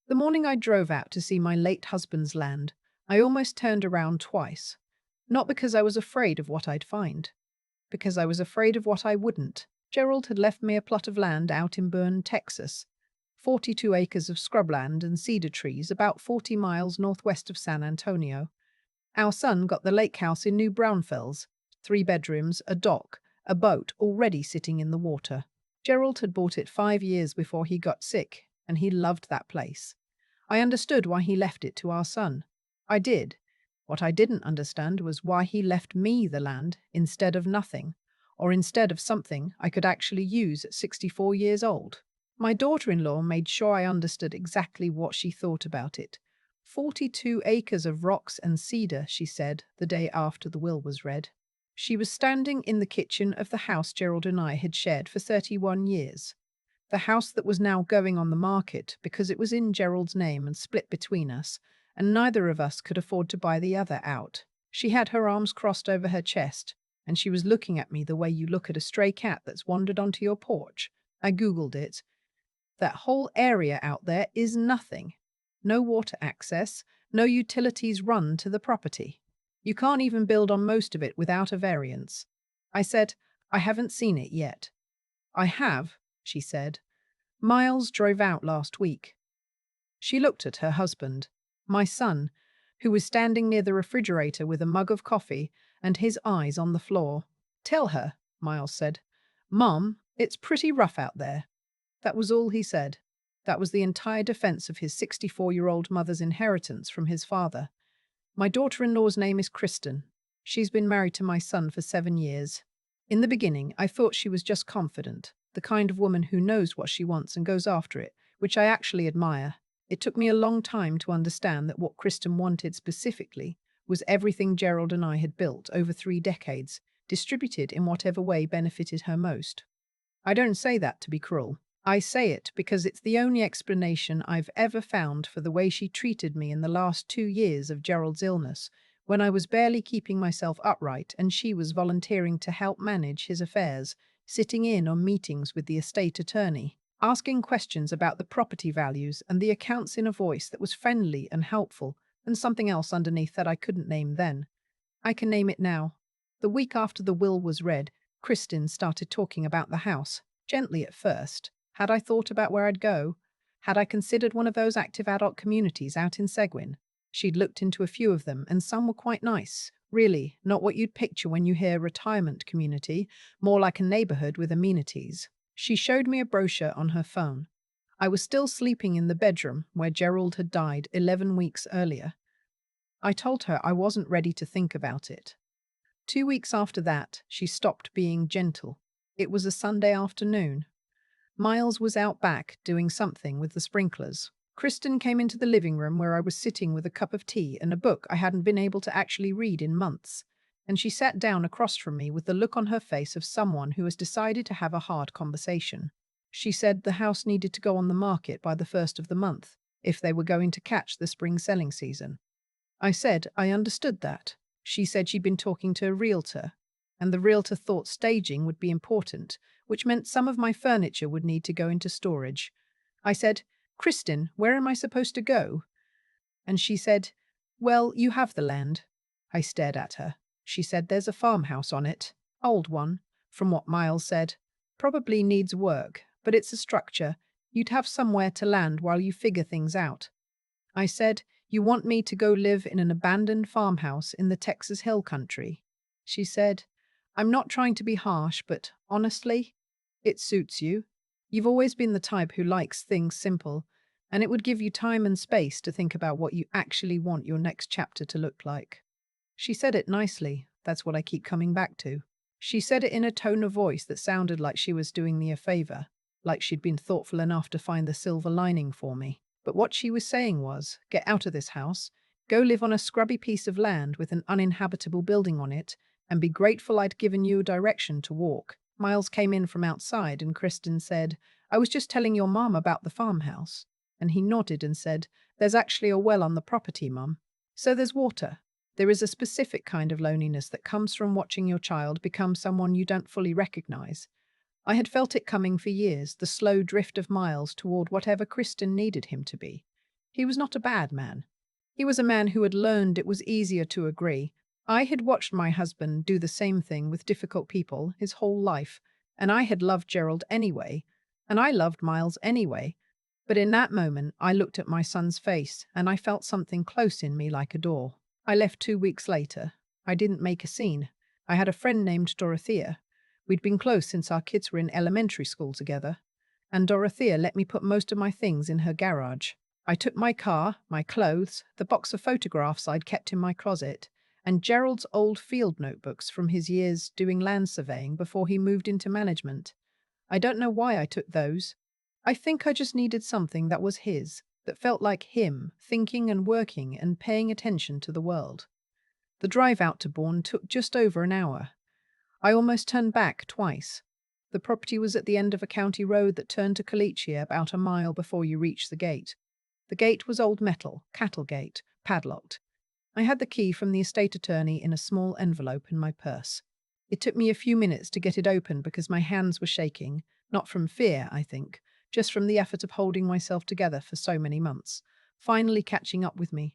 The morning I drove out to see my late husband's land, I almost turned around twice. Not because I was afraid of what I'd find, because I was afraid of what I wouldn't. Gerald had left me a plot of land out in Boerne, Texas, 42 acres of scrubland and cedar trees about 40 miles northwest of San Antonio. Our son got the lake house in New Braunfels, 3 bedrooms, a dock, a boat already sitting in the water. Gerald had bought it 5 years before he got sick, and he loved that place. I understood why he left it to our son. I did. What I didn't understand was why he left me the land instead of nothing, or instead of something I could actually use at 64 years old. My daughter-in-law made sure I understood exactly what she thought about it. 42 acres of rocks and cedar, she said, the day after the will was read. She was standing in the kitchen of the house Gerald and I had shared for 31 years. The house that was now going on the market because it was in Gerald's name and split between us, and neither of us could afford to buy the other out. She had her arms crossed over her chest, and she was looking at me the way you look at a stray cat that's wandered onto your porch. I Googled it. That whole area out there is nothing. No water access, no utilities run to the property. You can't even build on most of it without a variance. I said, I haven't seen it yet. I have, she said. Miles drove out last week. She looked at her husband, my son, who was standing near the refrigerator with a mug of coffee and his eyes on the floor. Tell her, Miles said. Mom, it's pretty rough out there. That was all he said. That was the entire defense of his 64-year-old mother's inheritance from his father. My daughter-in-law's name is Kristen. She's been married to my son for 7 years. In the beginning, I thought she was just confident, the kind of woman who knows what she wants and goes after it, which I actually admire. It took me a long time to understand that what Kristen wanted specifically was everything Gerald and I had built over 3 decades, distributed in whatever way benefited her most. I don't say that to be cruel. I say it because it's the only explanation I've ever found for the way she treated me in the last 2 years of Gerald's illness, when I was barely keeping myself upright and she was volunteering to help manage his affairs, sitting in on meetings with the estate attorney, asking questions about the property values and the accounts in a voice that was friendly and helpful, and something else underneath that I couldn't name then. I can name it now. The week after the will was read, Kristen started talking about the house, gently at first. Had I thought about where I'd go? Had I considered one of those active adult communities out in Seguin? She'd looked into a few of them, and some were quite nice. Really, not what you'd picture when you hear retirement community, more like a neighborhood with amenities. She showed me a brochure on her phone. I was still sleeping in the bedroom where Gerald had died 11 weeks earlier. I told her I wasn't ready to think about it. 2 weeks after that, she stopped being gentle. It was a Sunday afternoon. Miles was out back doing something with the sprinklers. Kristen came into the living room where I was sitting with a cup of tea and a book I hadn't been able to actually read in months, and she sat down across from me with the look on her face of someone who has decided to have a hard conversation. She said the house needed to go on the market by the 1st of the month if they were going to catch the spring selling season. I said I understood that. She said she'd been talking to a realtor, and the realtor thought staging would be important, which meant some of my furniture would need to go into storage. I said, Kristen, where am I supposed to go? And she said, well, you have the land. I stared at her. She said there's a farmhouse on it. Old one, from what Miles said. Probably needs work, but it's a structure. You'd have somewhere to land while you figure things out. I said, you want me to go live in an abandoned farmhouse in the Texas Hill Country? She said, I'm not trying to be harsh, but honestly, it suits you. You've always been the type who likes things simple, and it would give you time and space to think about what you actually want your next chapter to look like. She said it nicely. That's what I keep coming back to. She said it in a tone of voice that sounded like she was doing me a favor, like she'd been thoughtful enough to find the silver lining for me. But what she was saying was, get out of this house, go live on a scrubby piece of land with an uninhabitable building on it, and be grateful I'd given you a direction to walk. Miles came in from outside and Kristen said, I was just telling your mom about the farmhouse. And he nodded and said, there's actually a well on the property, Mum. So there's water. There is a specific kind of loneliness that comes from watching your child become someone you don't fully recognize. I had felt it coming for years, the slow drift of Miles toward whatever Kristen needed him to be. He was not a bad man. He was a man who had learned it was easier to agree. I had watched my husband do the same thing with difficult people his whole life, and I had loved Gerald anyway, and I loved Miles anyway. But in that moment, I looked at my son's face, and I felt something close in me like a door. I left 2 weeks later. I didn't make a scene. I had a friend named Dorothea. We'd been close since our kids were in elementary school together, and Dorothea let me put most of my things in her garage. I took my car, my clothes, the box of photographs I'd kept in my closet, and Gerald's old field notebooks from his years doing land surveying before he moved into management. I don't know why I took those. I think I just needed something that was his, that felt like him, thinking and working and paying attention to the world. The drive out to Bourne took just over an hour. I almost turned back twice. The property was at the end of a county road that turned to Calicchia about a mile before you reached the gate. The gate was old metal, cattle gate, padlocked. I had the key from the estate attorney in a small envelope in my purse. It took me a few minutes to get it open because my hands were shaking, not from fear, I think, just from the effort of holding myself together for so many months, finally catching up with me.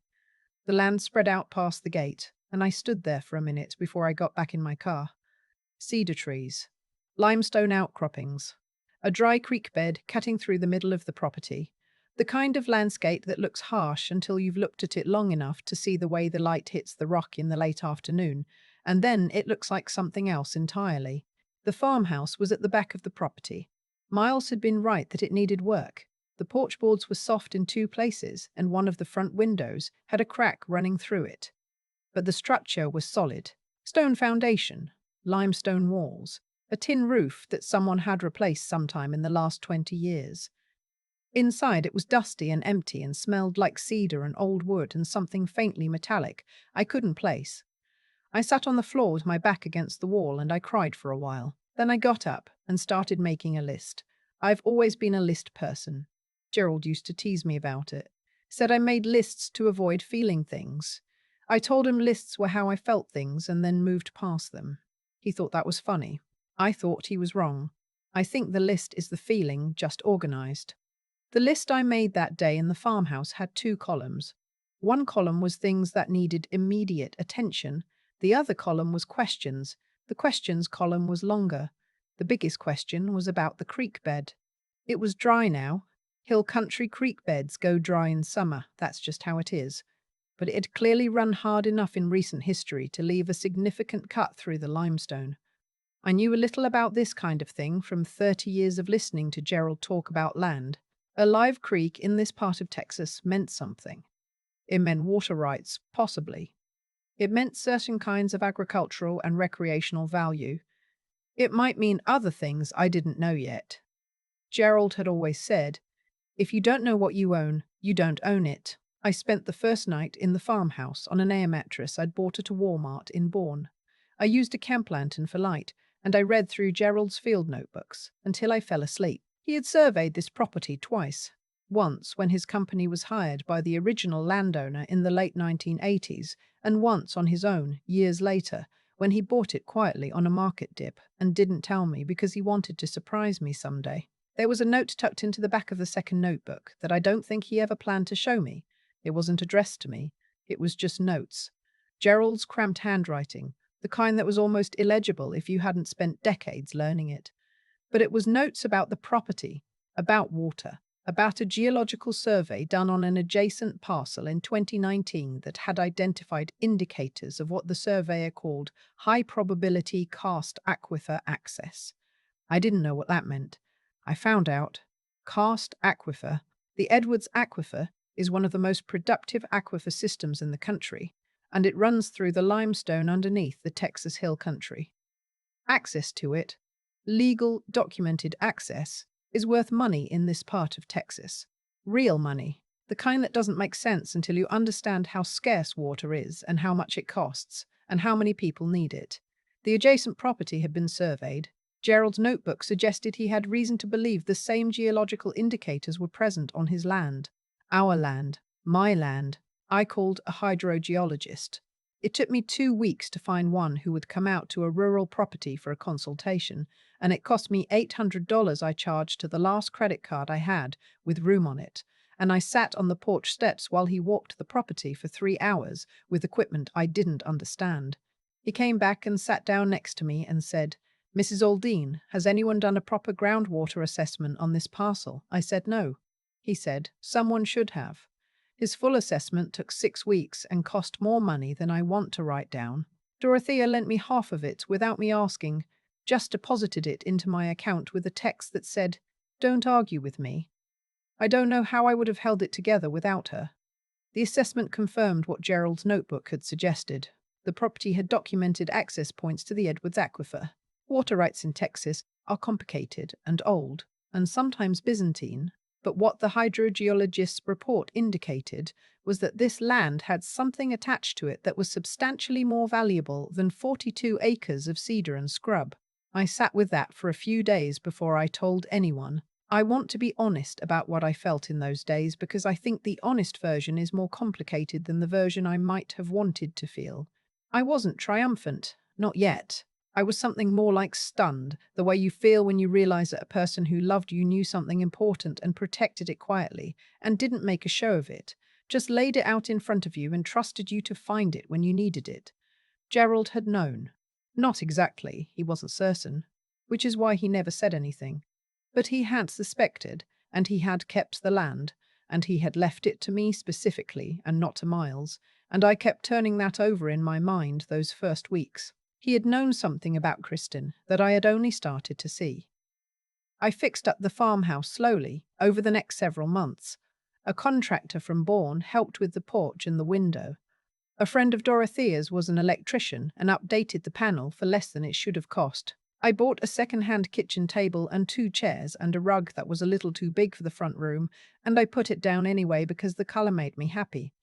The land spread out past the gate, and I stood there for a minute before I got back in my car. Cedar trees, limestone outcroppings, a dry creek bed cutting through the middle of the property, the kind of landscape that looks harsh until you've looked at it long enough to see the way the light hits the rock in the late afternoon, and then it looks like something else entirely. The farmhouse was at the back of the property. Miles had been right that it needed work. The porch boards were soft in 2 places, and one of the front windows had a crack running through it. But the structure was solid. Stone foundation, limestone walls, a tin roof that someone had replaced sometime in the last 20 years. Inside it was dusty and empty and smelled like cedar and old wood and something faintly metallic I couldn't place. I sat on the floor with my back against the wall and I cried for a while. Then I got up and started making a list. I've always been a list person. Gerald used to tease me about it. Said I made lists to avoid feeling things. I told him lists were how I felt things and then moved past them. He thought that was funny. I thought he was wrong. I think the list is the feeling, just organized. The list I made that day in the farmhouse had 2 columns. One column was things that needed immediate attention. The other column was questions. The questions column was longer. The biggest question was about the creek bed. It was dry now. Hill country creek beds go dry in summer. That's just how it is. But it had clearly run hard enough in recent history to leave a significant cut through the limestone. I knew a little about this kind of thing from 30 years of listening to Gerald talk about land. A live creek in this part of Texas meant something. It meant water rights, possibly. It meant certain kinds of agricultural and recreational value. It might mean other things I didn't know yet. Gerald had always said, if you don't know what you own, you don't own it. I spent the first night in the farmhouse on an air mattress I'd bought at a Walmart in Bourne. I used a camp lantern for light, and I read through Gerald's field notebooks until I fell asleep. He had surveyed this property twice. Once when his company was hired by the original landowner in the late 1980s, and once on his own, years later, when he bought it quietly on a market dip and didn't tell me because he wanted to surprise me someday. There was a note tucked into the back of the second notebook that I don't think he ever planned to show me. It wasn't addressed to me. It was just notes. Gerald's cramped handwriting, the kind that was almost illegible if you hadn't spent decades learning it. But it was notes about the property, about water, about a geological survey done on an adjacent parcel in 2019 that had identified indicators of what the surveyor called high-probability karst aquifer access. I didn't know what that meant. I found out. Karst aquifer, the Edwards Aquifer, is one of the most productive aquifer systems in the country, and it runs through the limestone underneath the Texas Hill Country. Access to it, legal, documented access, is worth money in this part of Texas. Real money, the kind that doesn't make sense until you understand how scarce water is and how much it costs, and how many people need it. The adjacent property had been surveyed. Gerald's notebook suggested he had reason to believe the same geological indicators were present on his land. Our land, my land. I called a hydrogeologist. It took me 2 weeks to find one who would come out to a rural property for a consultation, and it cost me $800 I charged to the last credit card I had with room on it, and I sat on the porch steps while he walked the property for 3 hours with equipment I didn't understand. He came back and sat down next to me and said, "Mrs. Aldine, has anyone done a proper groundwater assessment on this parcel?" I said no. He said, "Someone should have." His full assessment took 6 weeks and cost more money than I want to write down. Dorothea lent me half of it without me asking, just deposited it into my account with a text that said, "Don't argue with me." I don't know how I would have held it together without her. The assessment confirmed what Gerald's notebook had suggested. The property had documented access points to the Edwards Aquifer. Water rights in Texas are complicated and old, and sometimes Byzantine, but what the hydrogeologist's report indicated was that this land had something attached to it that was substantially more valuable than 42 acres of cedar and scrub. I sat with that for a few days before I told anyone. I want to be honest about what I felt in those days because I think the honest version is more complicated than the version I might have wanted to feel. I wasn't triumphant, not yet. I was something more like stunned, the way you feel when you realize that a person who loved you knew something important and protected it quietly, and didn't make a show of it, just laid it out in front of you and trusted you to find it when you needed it. Gerald had known. Not exactly, he wasn't certain, which is why he never said anything. But he had suspected, and he had kept the land, and he had left it to me specifically and not to Miles, and I kept turning that over in my mind those first weeks. He had known something about Kristen that I had only started to see. I fixed up the farmhouse slowly over the next several months. A contractor from Bourne helped with the porch and the window. A friend of Dorothea's was an electrician and updated the panel for less than it should have cost. I bought a second-hand kitchen table and 2 chairs and a rug that was a little too big for the front room, and I put it down anyway because the color made me happy.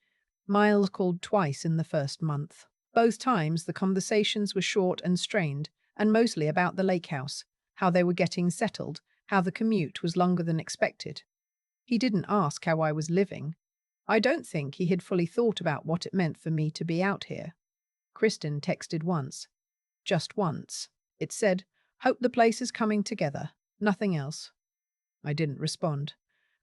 Miles called twice in the first month. Both times the conversations were short and strained, and mostly about the lake house, how they were getting settled, how the commute was longer than expected. He didn't ask how I was living. I don't think he had fully thought about what it meant for me to be out here. Kristen texted once. Just once. It said, "Hope the place is coming together." Nothing else. I didn't respond.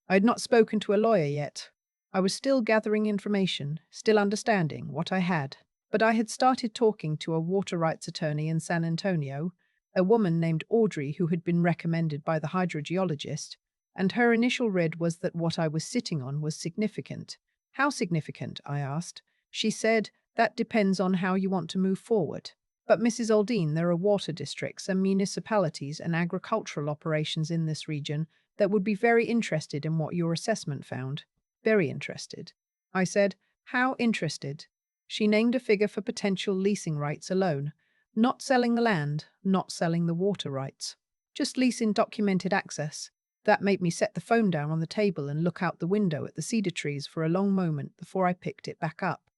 I had not spoken to a lawyer yet. I was still gathering information, still understanding what I had. But I had started talking to a water rights attorney in San Antonio, a woman named Audrey who had been recommended by the hydrogeologist, and her initial read was that what I was sitting on was significant. How significant? I asked. She said, "That depends on how you want to move forward. But Mrs. Aldine, there are water districts and municipalities and agricultural operations in this region that would be very interested in what your assessment found." Very interested. I said, "How interested?" She named a figure for potential leasing rights alone. Not selling the land, not selling the water rights. Just leasing documented access. That made me set the phone down on the table and look out the window at the cedar trees for a long moment before I picked it back up.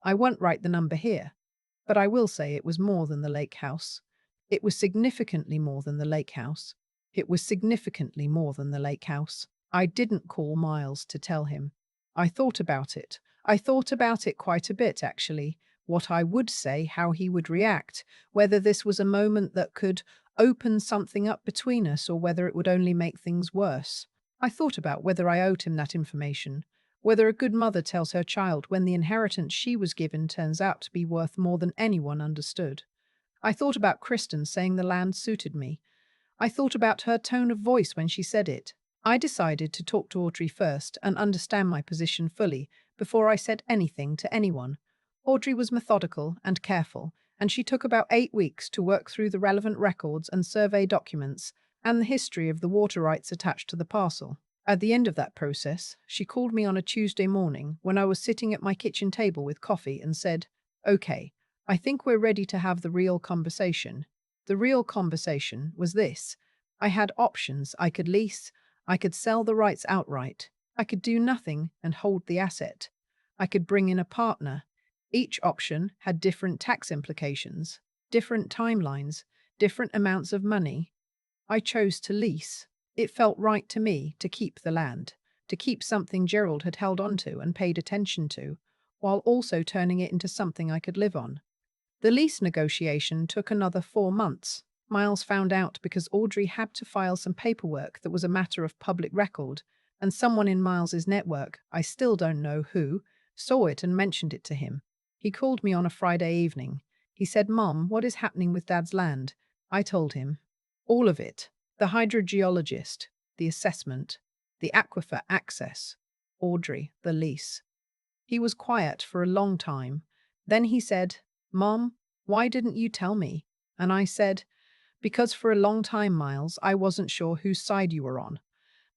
I won't write the number here, but I will say it was more than the lake house. It was significantly more than the lake house. It was significantly more than the lake house. I didn't call Miles to tell him. I thought about it. I thought about it quite a bit, actually. What I would say, how he would react, whether this was a moment that could open something up between us or whether it would only make things worse. I thought about whether I owed him that information, whether a good mother tells her child when the inheritance she was given turns out to be worth more than anyone understood. I thought about Kristen saying the land suited me. I thought about her tone of voice when she said it. I decided to talk to Audrey first and understand my position fully before I said anything to anyone. Audrey was methodical and careful, and she took about 8 weeks to work through the relevant records and survey documents and the history of the water rights attached to the parcel. At the end of that process, she called me on a Tuesday morning when I was sitting at my kitchen table with coffee and said, "Okay, I think we're ready to have the real conversation." The real conversation was this. I had options. I could lease, I could sell the rights outright, I could do nothing and hold the asset. I could bring in a partner. Each option had different tax implications, different timelines, different amounts of money. I chose to lease. It felt right to me to keep the land, to keep something Gerald had held onto and paid attention to, while also turning it into something I could live on. The lease negotiation took another 4 months. Miles found out because Audrey had to file some paperwork that was a matter of public record, And someone in Miles's network, I still don't know who, saw it and mentioned it to him. He called me on a Friday evening. He said, "Mom, what is happening with Dad's land?" I told him. All of it. The hydrogeologist, the assessment, the aquifer access, Audrey, the lease. He was quiet for a long time. Then he said, "Mom, why didn't you tell me?" And I said, "Because for a long time, Miles, I wasn't sure whose side you were on."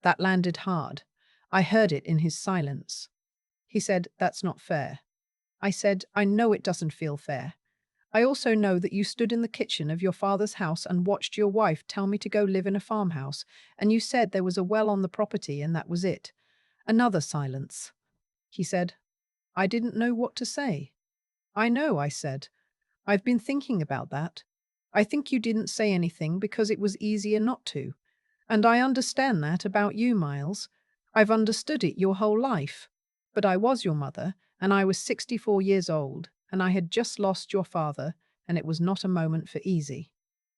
That landed hard. I heard it in his silence. He said, "That's not fair." I said, "I know it doesn't feel fair. I also know that you stood in the kitchen of your father's house and watched your wife tell me to go live in a farmhouse, and you said there was a well on the property and that was it." Another silence. He said, "I didn't know what to say." "I know," I said. "I've been thinking about that. I think you didn't say anything because it was easier not to. And I understand that about you, Miles. I've understood it your whole life. But I was your mother, and I was 64 years old, and I had just lost your father, and it was not a moment for easy."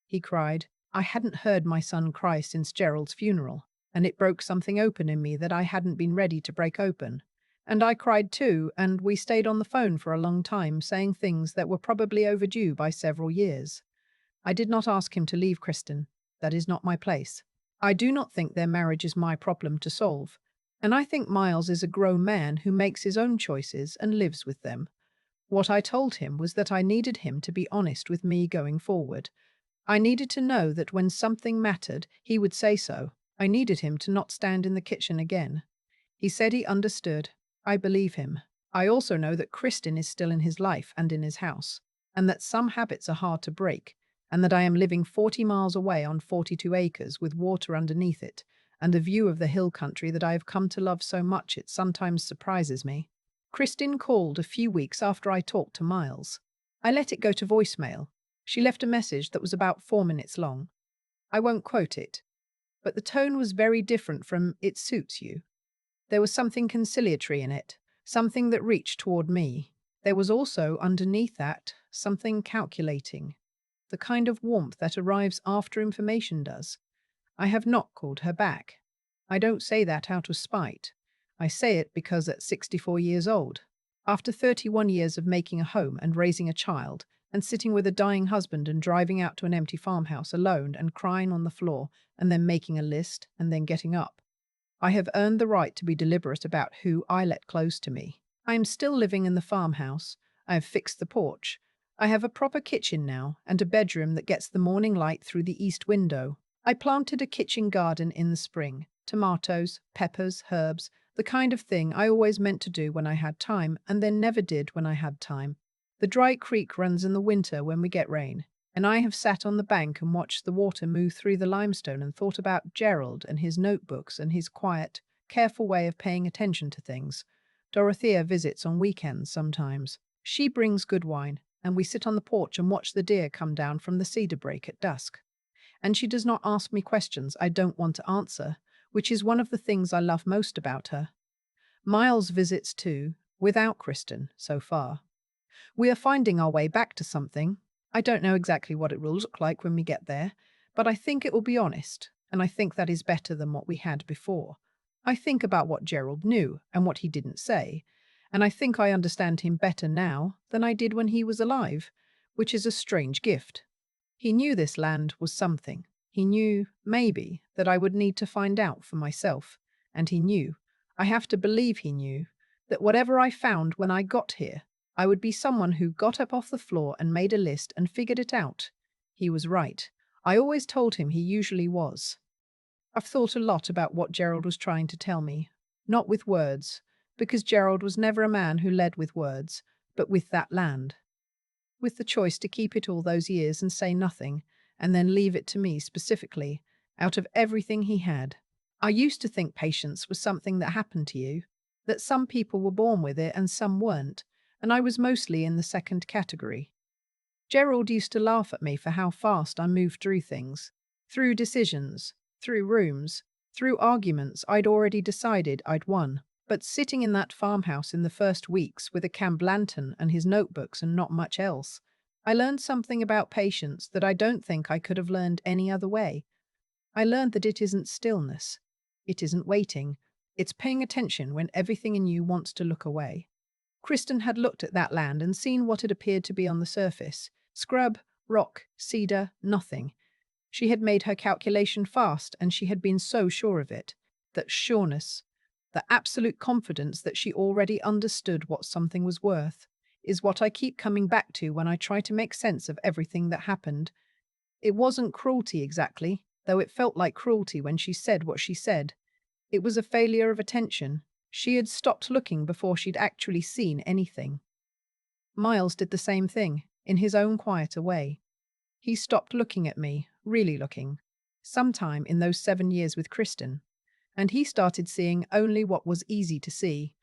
He cried. I hadn't heard my son cry since Gerald's funeral, and it broke something open in me that I hadn't been ready to break open. And I cried too, and we stayed on the phone for a long time, saying things that were probably overdue by several years. I did not ask him to leave Kristen. That is not my place. I do not think their marriage is my problem to solve, and I think Miles is a grown man who makes his own choices and lives with them. What I told him was that I needed him to be honest with me going forward. I needed to know that when something mattered, he would say so. I needed him to not stand in the kitchen again. He said he understood. I believe him. I also know that Kristen is still in his life and in his house, and that some habits are hard to break, and that I am living 40 miles away on 42 acres with water underneath it, and a view of the hill country that I have come to love so much it sometimes surprises me. Kristen called a few weeks after I talked to Miles. I let it go to voicemail. She left a message that was about 4 minutes long. I won't quote it, but the tone was very different from "it suits you." There was something conciliatory in it, something that reached toward me. There was also, underneath that, something calculating, the kind of warmth that arrives after information does. I have not called her back. I don't say that out of spite. I say it because at 64 years old, after 31 years of making a home and raising a child, and sitting with a dying husband and driving out to an empty farmhouse alone and crying on the floor, and then making a list and then getting up, I have earned the right to be deliberate about who I let close to me. I am still living in the farmhouse. I have fixed the porch. I have a proper kitchen now and a bedroom that gets the morning light through the east window. I planted a kitchen garden in the spring. Tomatoes, peppers, herbs, the kind of thing I always meant to do when I had time and then never did when I had time. The dry creek runs in the winter when we get rain, and I have sat on the bank and watched the water move through the limestone and thought about Gerald and his notebooks and his quiet, careful way of paying attention to things. Dorothea visits on weekends sometimes. She brings good wine, and we sit on the porch and watch the deer come down from the cedar brake at dusk. And she does not ask me questions I don't want to answer, which is one of the things I love most about her. Miles visits too, without Kristen, so far. We are finding our way back to something. I don't know exactly what it will look like when we get there, but I think it will be honest, and I think that is better than what we had before. I think about what Gerald knew and what he didn't say, and I think I understand him better now than I did when he was alive, which is a strange gift. He knew this land was something. He knew, maybe, that I would need to find out for myself, and he knew, I have to believe he knew, that whatever I found when I got here, I would be someone who got up off the floor and made a list and figured it out. He was right. I always told him he usually was. I've thought a lot about what Gerald was trying to tell me. Not with words, because Gerald was never a man who led with words, but with that land. With the choice to keep it all those years and say nothing, and then leave it to me specifically, out of everything he had. I used to think patience was something that happened to you, that some people were born with it and some weren't, and I was mostly in the second category. Gerald used to laugh at me for how fast I moved through things, through decisions, through rooms, through arguments I'd already decided I'd won. But sitting in that farmhouse in the first weeks with a camp lantern and his notebooks and not much else, I learned something about patience that I don't think I could have learned any other way. I learned that it isn't stillness. It isn't waiting. It's paying attention when everything in you wants to look away. Kristen had looked at that land and seen what it appeared to be on the surface. Scrub, rock, cedar, nothing. She had made her calculation fast, and she had been so sure of it. That sureness, the absolute confidence that she already understood what something was worth, is what I keep coming back to when I try to make sense of everything that happened. It wasn't cruelty exactly, though it felt like cruelty when she said what she said. It was a failure of attention. She had stopped looking before she'd actually seen anything. Miles did the same thing, in his own quieter way. He stopped looking at me, really looking, sometime in those 7 years with Kristen, and he started seeing only what was easy to see: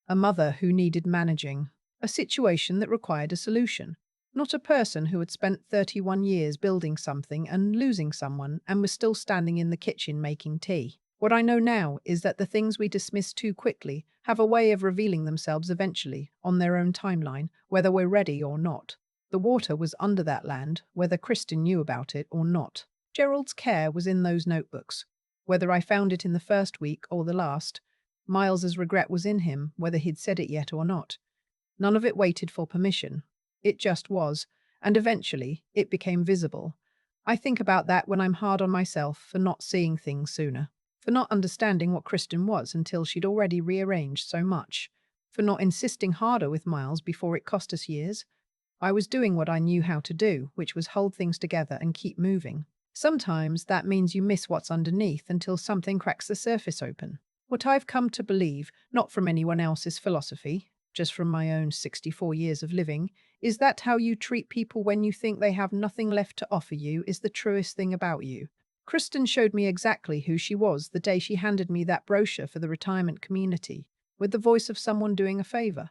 a mother who needed managing, a situation that required a solution, not a person who had spent 31 years building something and losing someone and was still standing in the kitchen making tea. What I know now is that the things we dismiss too quickly have a way of revealing themselves eventually, on their own timeline, whether we're ready or not. The water was under that land, whether Kristen knew about it or not. Gerald's care was in those notebooks, whether I found it in the first week or the last. Miles's regret was in him, whether he'd said it yet or not. None of it waited for permission. It just was, and eventually it became visible. I think about that when I'm hard on myself for not seeing things sooner, for not understanding what Kristen was until she'd already rearranged so much, for not insisting harder with Miles before it cost us years. I was doing what I knew how to do, which was hold things together and keep moving. Sometimes that means you miss what's underneath until something cracks the surface open. What I've come to believe, not from anyone else's philosophy, just from my own 64 years of living, is that how you treat people when you think they have nothing left to offer you is the truest thing about you. Kristen showed me exactly who she was the day she handed me that brochure for the retirement community, with the voice of someone doing a favor.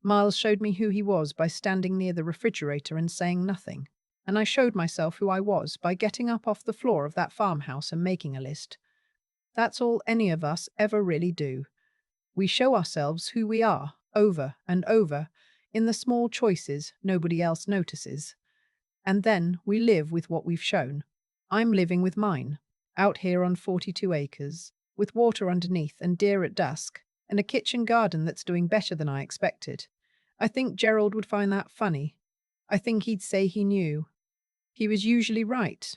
Miles showed me who he was by standing near the refrigerator and saying nothing. And I showed myself who I was by getting up off the floor of that farmhouse and making a list. That's all any of us ever really do. We show ourselves who we are, over and over, in the small choices nobody else notices. And then we live with what we've shown. I'm living with mine, out here on 42 acres, with water underneath and deer at dusk, and a kitchen garden that's doing better than I expected. I think Gerald would find that funny. I think he'd say he knew. He was usually right.